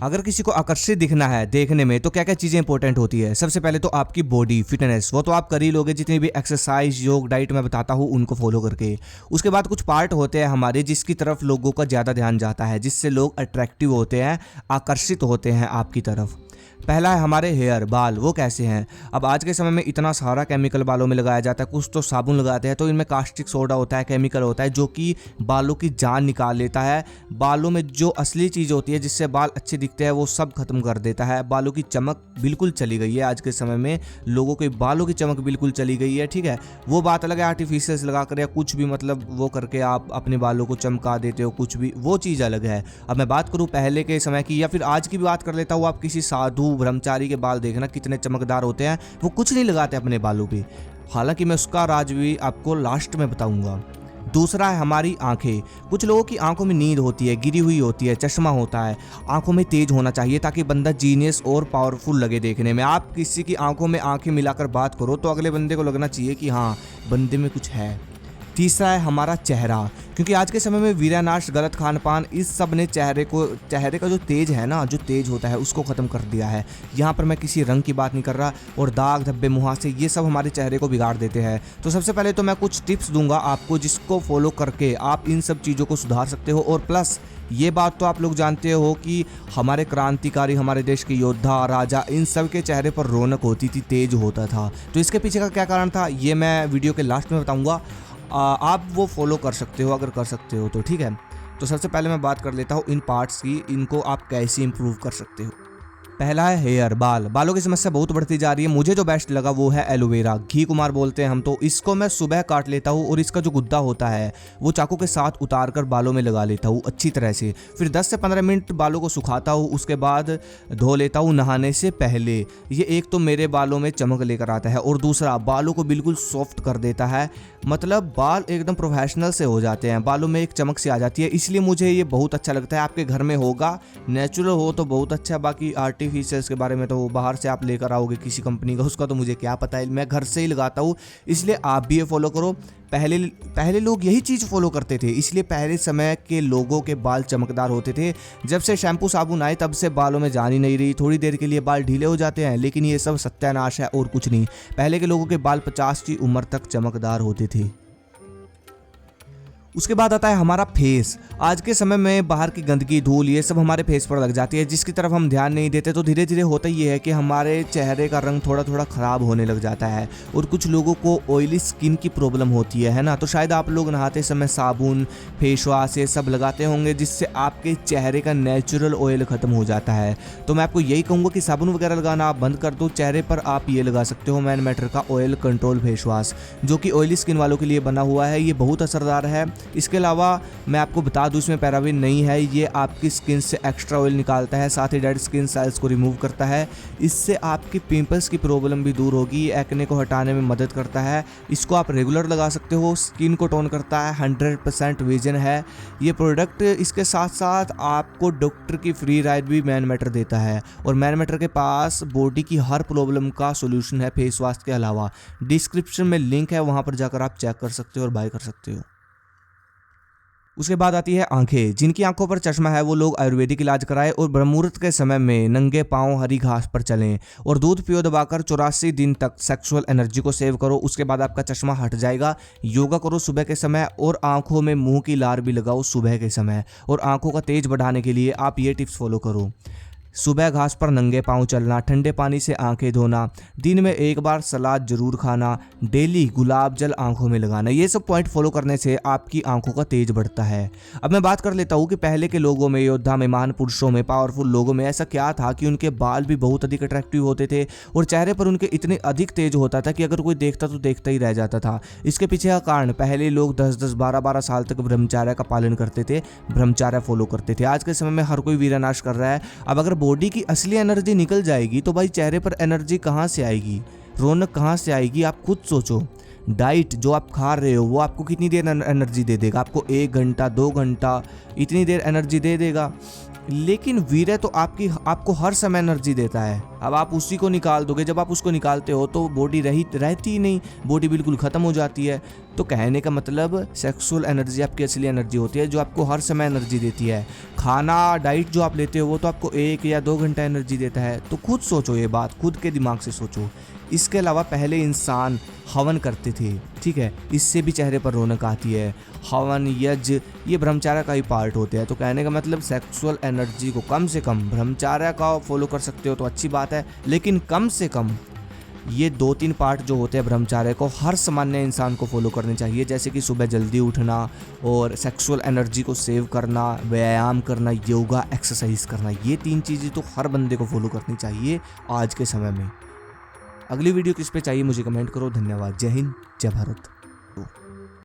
अगर किसी को आकर्षित दिखना है देखने में तो क्या क्या चीज़ें इंपॉर्टेंट होती है। सबसे पहले तो आपकी बॉडी फिटनेस, वो तो आप कर ही लोगे जितनी भी एक्सरसाइज योग डाइट मैं बताता हूँ उनको फॉलो करके। उसके बाद कुछ पार्ट होते हैं हमारे जिसकी तरफ लोगों का ज़्यादा ध्यान जाता है, जिससे लोग अट्रैक्टिव होते हैं, आकर्षित होते हैं आपकी तरफ। पहला है हमारे हेयर, बाल। वो कैसे हैं? अब आज के समय में इतना सारा केमिकल बालों में लगाया जाता है। कुछ तो साबुन लगाते हैं तो इनमें कास्टिक सोडा होता है, केमिकल होता है जो कि बालों की जान निकाल लेता है। बालों में जो असली चीज़ होती है जिससे बाल अच्छे दिखते हैं वो सब खत्म कर देता है। बालों की चमक बिल्कुल चली गई है आज के समय में, लोगों के बालों की चमक बिल्कुल चली गई है। ठीक है, वो बात अलग है, आर्टिफिशियल्स लगा कर या कुछ भी मतलब वो करके आप अपने बालों को चमका देते हो कुछ भी, वो चीज़ अलग है। अब मैं बात करूँ पहले के समय की या फिर आज की भी बात कर लेता हूँ। आप किसी साधु ब्रह्मचारी के बाल देखना कितने चमकदार होते हैं, वो कुछ नहीं लगाते अपने बालों पे। हालांकि मैं उसका राज भी आपको लास्ट में बताऊंगा। दूसरा है हमारी आंखें। कुछ लोगों की आंखों में नींद होती है, गिरी हुई होती है, चश्मा होता है। आंखों में तेज होना चाहिए ताकि बंदा जीनियस और पावरफुल लगे देखने में। आप किसी की आंखों में आंखें मिलाकर बात करो तो अगले बंदे को लगना चाहिए कि हाँ, बंदे में कुछ है। तीसरा है हमारा चेहरा, क्योंकि आज के समय में वीरानाश, गलत खान पान, इस सब ने चेहरे का जो तेज है ना, जो तेज होता है उसको ख़त्म कर दिया है। यहाँ पर मैं किसी रंग की बात नहीं कर रहा। और दाग धब्बे, मुहासे, ये सब हमारे चेहरे को बिगाड़ देते हैं। तो सबसे पहले तो मैं कुछ टिप्स दूंगा आपको जिसको फॉलो करके आप इन सब चीज़ों को सुधार सकते हो। और प्लस ये बात तो आप लोग जानते हो कि हमारे क्रांतिकारी, हमारे देश के योद्धा, राजा, इन सब के चेहरे पर रौनक होती थी, तेज होता था। तो इसके पीछे का क्या कारण था ये मैं वीडियो के लास्ट में बताऊँगा। आप वो फॉलो कर सकते हो अगर कर सकते हो तो। ठीक है, तो सबसे पहले मैं बात कर लेता हूँ इन पार्ट्स की, इनको आप कैसे इंप्रूव कर सकते हो। पहला है हेयर, बाल। बालों की समस्या बहुत बढ़ती जा रही है। मुझे जो बेस्ट लगा वो है एलोवेरा, घी कुमार बोलते हैं हम तो। इसको मैं सुबह काट लेता हूँ और इसका जो गुद्दा होता है वो चाकू के साथ उतार कर बालों में लगा लेता हूँ अच्छी तरह से। फिर 10 से 15 मिनट बालों को सुखाता हूँ, उसके बाद धो लेता हूँ नहाने से पहले। ये एक तो मेरे बालों में चमक लेकर आता है और दूसरा बालों को बिल्कुल सॉफ्ट कर देता है। मतलब बाल एकदम प्रोफेशनल से हो जाते हैं, बालों में एक चमक सी आ जाती है। इसलिए मुझे ये बहुत अच्छा लगता है। आपके घर में होगा, नेचुरल हो तो बहुत अच्छा। बाकी आर्टिफिशियल्स के बारे में तो बाहर से आप लेकर आओगे किसी कंपनी का, उसका तो मुझे क्या पता है। मैं घर से ही लगाता हूँ, इसलिए आप भी ये फॉलो करो। पहले लोग यही चीज़ फॉलो करते थे, इसलिए पहले समय के लोगों के बाल चमकदार होते थे। जब से शैम्पू साबुन आए तब से बालों में जान ही नहीं रही। थोड़ी देर के लिए बाल ढीले हो जाते हैं, लेकिन ये सब सत्यानाश है और कुछ नहीं। पहले के लोगों के बाल 50 की उम्र तक चमकदार होते थे। उसके बाद आता है हमारा फेस। आज के समय में बाहर की गंदगी, धूल, ये सब हमारे फेस पर लग जाती है जिसकी तरफ हम ध्यान नहीं देते। तो धीरे धीरे होता ये है कि हमारे चेहरे का रंग थोड़ा थोड़ा ख़राब होने लग जाता है। और कुछ लोगों को ऑयली स्किन की प्रॉब्लम होती है ना। तो शायद आप लोग नहाते समय साबुन, फेस वॉश ये सब लगाते होंगे जिससे आपके चेहरे का नेचुरल ऑयल ख़त्म हो जाता है। तो मैं आपको यही कहूँगा कि साबुन वगैरह लगाना आप बंद कर दो। चेहरे पर आप ये लगा सकते हो मैन मैटर का ऑयल कंट्रोल फेस वॉश, जो कि ऑयली स्किन वालों के लिए बना हुआ है। ये बहुत असरदार है। इसके अलावा मैं आपको बता दूं इसमें पैराबेन नहीं है। ये आपकी स्किन से एक्स्ट्रा ऑयल निकालता है, साथ ही डेड स्किन सेल्स को रिमूव करता है। इससे आपकी पिंपल्स की प्रॉब्लम भी दूर होगी, एक्ने को हटाने में मदद करता है। इसको आप रेगुलर लगा सकते हो, स्किन को टोन करता है, 100% विजन है ये प्रोडक्ट। इसके साथ साथ आपको डॉक्टर की फ्री राइड भी मैन मैटर देता है। और मैन मैटर के पास बॉडी की हर प्रॉब्लम का सोल्यूशन है फेस वॉश के अलावा। डिस्क्रिप्शन में लिंक है, वहाँ पर जाकर आप चेक कर सकते हो और बाय कर सकते हो। उसके बाद आती है आंखें। जिनकी आंखों पर चश्मा है वो लोग आयुर्वेदिक इलाज कराएं और ब्रह्ममुहूर्त के समय में नंगे पांव हरी घास पर चलें और दूध पियो दबाकर 84 दिन तक सेक्सुअल एनर्जी को सेव करो। उसके बाद आपका चश्मा हट जाएगा। योगा करो सुबह के समय और आंखों में मुंह की लार भी लगाओ सुबह के समय। और आंखों का तेज बढ़ाने के लिए आप ये टिप्स फॉलो करो। सुबह घास पर नंगे पांव चलना, ठंडे पानी से आंखें धोना, दिन में एक बार सलाद जरूर खाना, डेली गुलाब जल आंखों में लगाना। ये सब पॉइंट फॉलो करने से आपकी आंखों का तेज बढ़ता है। अब मैं बात कर लेता हूँ कि पहले के लोगों में, योद्धा में, महान पुरुषों में, पावरफुल लोगों में ऐसा क्या था कि उनके बाल भी बहुत अधिक अट्रैक्टिव होते थे और चेहरे पर उनके इतने अधिक तेज होता था कि अगर कोई देखता तो देखता ही रह जाता था। इसके पीछे का कारण, पहले लोग 10-10, 12-12 साल तक ब्रह्मचर्य का पालन करते थे, ब्रह्मचर्य फॉलो करते थे। आज के समय में हर कोई वीरानाश कर रहा है। अब अगर बॉडी की असली एनर्जी निकल जाएगी तो भाई चेहरे पर एनर्जी कहाँ से आएगी, रौनक कहाँ से आएगी? आप खुद सोचो। डाइट जो आप खा रहे हो वो आपको कितनी देर एनर्जी दे देगा? आपको 1 घंटा 2 घंटा इतनी देर एनर्जी दे देगा। लेकिन वीर्य तो आपको हर समय एनर्जी देता है। अब आप उसी को निकाल दोगे, जब आप उसको निकालते हो तो बॉडी रहती ही नहीं, बॉडी बिल्कुल ख़त्म हो जाती है। तो कहने का मतलब सेक्सुअल एनर्जी आपकी असली एनर्जी होती है जो आपको हर समय एनर्जी देती है। खाना डाइट जो आप लेते हो वो तो आपको 1 या 2 घंटा एनर्जी देता है। तो खुद सोचो ये बात, खुद के दिमाग से सोचो। इसके अलावा पहले इंसान हवन करते थे, ठीक है, इससे भी चेहरे पर रौनक आती है। हवन यज्ञ ये ब्रह्मचर्य का ही पार्ट होते हैं। तो कहने का मतलब सेक्सुअल एनर्जी को कम से कम ब्रह्मचर्य का फॉलो कर सकते हो तो अच्छी बात है, लेकिन कम से कम ये 2-3 पार्ट जो होते हैं ब्रह्मचर्य को हर सामान्य इंसान को फॉलो करने चाहिए, जैसे कि सुबह जल्दी उठना और सेक्सुअल एनर्जी को सेव करना, व्यायाम करना, योगा, एक्सरसाइज करना। ये 3 चीज़ें तो हर बंदे को फॉलो करनी चाहिए आज के समय में। अगली वीडियो किस पे चाहिए मुझे कमेंट करो। धन्यवाद। जय हिंद, जय भारत।